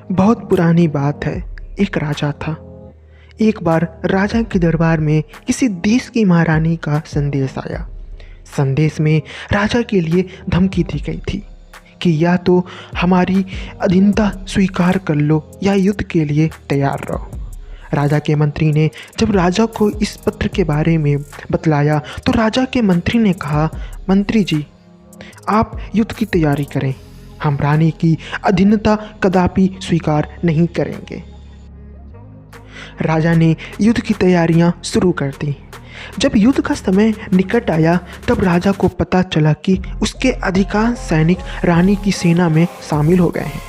बहुत पुरानी बात है। एक राजा था। एक बार राजा के दरबार में किसी देश की महारानी का संदेश आया। संदेश में राजा के लिए धमकी दी गई थी कि या तो हमारी अधीनता स्वीकार कर लो या युद्ध के लिए तैयार रहो। राजा के मंत्री ने जब राजा को इस पत्र के बारे में बतलाया तो राजा के मंत्री ने कहा, मंत्री जी, आप युद्ध की तैयारी करें, हम रानी की अधीनता कदापि स्वीकार नहीं करेंगे। राजा ने युद्ध की तैयारियां शुरू कर दी। जब युद्ध का समय निकट आया तब राजा को पता चला कि उसके अधिकांश सैनिक रानी की सेना में शामिल हो गए हैं।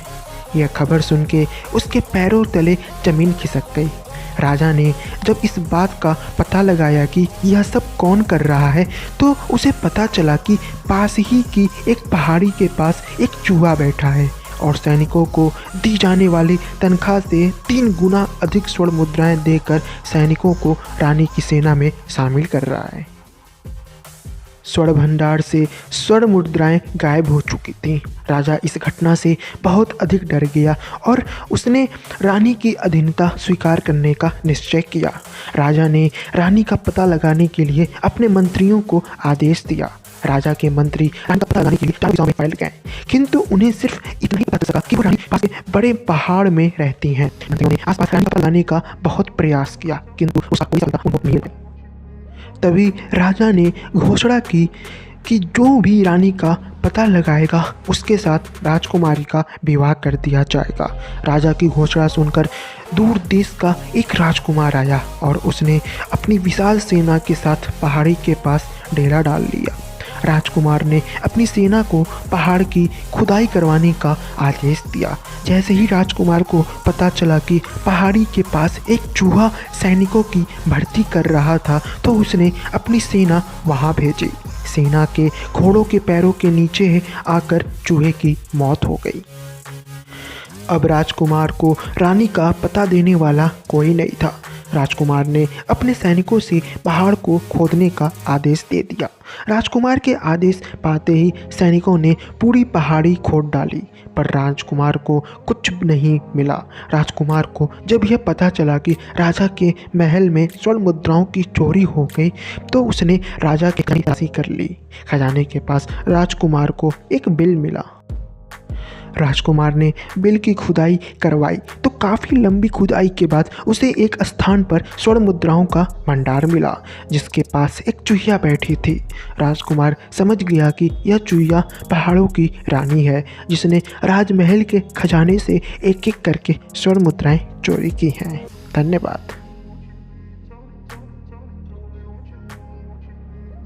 यह खबर सुन के उसके पैरों तले जमीन खिसक गई। राजा ने जब इस बात का पता लगाया कि यह सब कौन कर रहा है तो उसे पता चला कि पास ही की एक पहाड़ी के पास एक चूहा बैठा है और सैनिकों को दी जाने वाली तनख्वाह से 3 गुना अधिक स्वर्ण मुद्राएं देकर सैनिकों को रानी की सेना में शामिल कर रहा है। स्वर्ण भंडार से स्वर्ण मुद्राएं गायब हो चुकी थीं। राजा इस घटना से बहुत अधिक डर गया और उसने रानी की अधीनता स्वीकार करने का निश्चय किया। राजा ने रानी का पता लगाने के लिए अपने मंत्रियों को आदेश दिया। राजा के मंत्री रानी का पता लगाने के लिए चारों दिशाओं में फैल गए, किंतु उन्हें सिर्फ इतना ही पता चल सका कि वो रानी पास के बड़े पहाड़ में रहती हैं। मंत्रियों ने आसपास रानी का पता लगाने का बहुत प्रयास किया, किंतु उसका कोई सफलता उनको नहीं मिली। तभी राजा ने घोषणा की कि जो भी रानी का पता लगाएगा उसके साथ राजकुमारी का विवाह कर दिया जाएगा। राजा की घोषणा सुनकर दूर देश का एक राजकुमार आया और उसने अपनी विशाल सेना के साथ पहाड़ी के पास डेरा डाल लिया। राजकुमार ने अपनी सेना को पहाड़ की खुदाई करवाने का आदेश दिया। जैसे ही राजकुमार को पता चला कि पहाड़ी के पास एक चूहा सैनिकों की भर्ती कर रहा था तो उसने अपनी सेना वहां भेजी। सेना के घोड़ों के पैरों के नीचे आकर चूहे की मौत हो गई। अब राजकुमार को रानी का पता देने वाला कोई नहीं था। राजकुमार ने अपने सैनिकों से पहाड़ को खोदने का आदेश दे दिया। राजकुमार के आदेश पाते ही सैनिकों ने पूरी पहाड़ी खोद डाली, पर राजकुमार को कुछ नहीं मिला। राजकुमार को जब यह पता चला कि राजा के महल में स्वर्ण मुद्राओं की चोरी हो गई तो उसने राजा के खजाने की तलाशी कर ली। खजाने के पास राजकुमार को एक बिल मिला। राजकुमार ने बिल की खुदाई करवाई तो काफ़ी लंबी खुदाई के बाद उसे एक स्थान पर स्वर्ण मुद्राओं का भंडार मिला जिसके पास एक चूहिया बैठी थी। राजकुमार समझ गया कि यह चूहिया पहाड़ों की रानी है जिसने राजमहल के खजाने से एक एक करके स्वर्ण मुद्राएं चोरी की हैं। धन्यवाद।